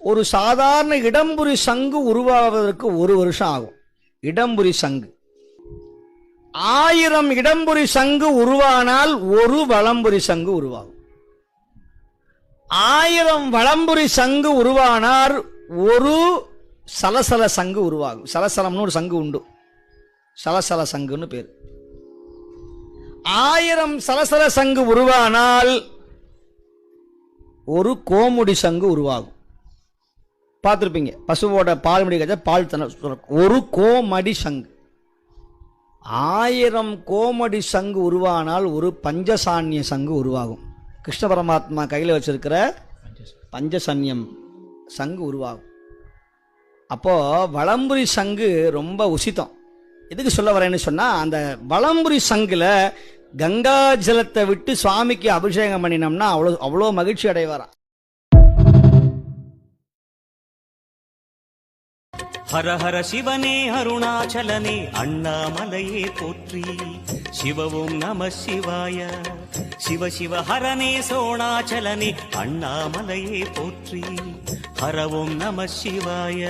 ஒரு சாதாரண இடம்புரி சங்கு உருவாவதற்கு 1 வருஷம் ஆகும். இடம்புரி சங்கு 1000 இடம்புரி சங்கு உருவானால் 1 வலம்புரி சங்கு உருவாகும். 1000 வலம்புரி சங்கு உருவானால் 1 சலசல சங்கு உருவாகும். சலசலம்னு ஒரு சங்கு உண்டு, சலசல சங்குன்னு பேர். 1000 சலசல சங்கு உருவானால் 1 கோமுடி சங்கு உருவாகும். பார்த்துருப்பீங்க, பசுவோட பால் முடிக்க பால் 1 கோமடி சங்கு. 1000 கோமடி சங்கு உருவானால் 1 பஞ்சசான்ய சங்கு உருவாகும். கிருஷ்ண பரமாத்மா கையில் வச்சிருக்கிற பஞ்சசன்யம் சங்கு உருவாகும். அப்போ வலம்புரி சங்கு ரொம்ப உசிதம். எதுக்கு சொல்ல வரேன்னு சொன்னா, அந்த வலம்புரி சங்குல கங்கா ஜலத்தை விட்டு சுவாமிக்கு அபிஷேகம் பண்ணினோம்னா அவ்வளோ மகிழ்ச்சி அடைவாராம். ஹர ஹர சிவனே அருணாச்சலனே அண்ணாமலையே போற்றி. சிவ ஓம் நம சிவாய. சிவ சிவ ஹரனே சோணாச்சலனே அண்ணாமலையே போற்றி. ஹர ஓம் நம சிவாய.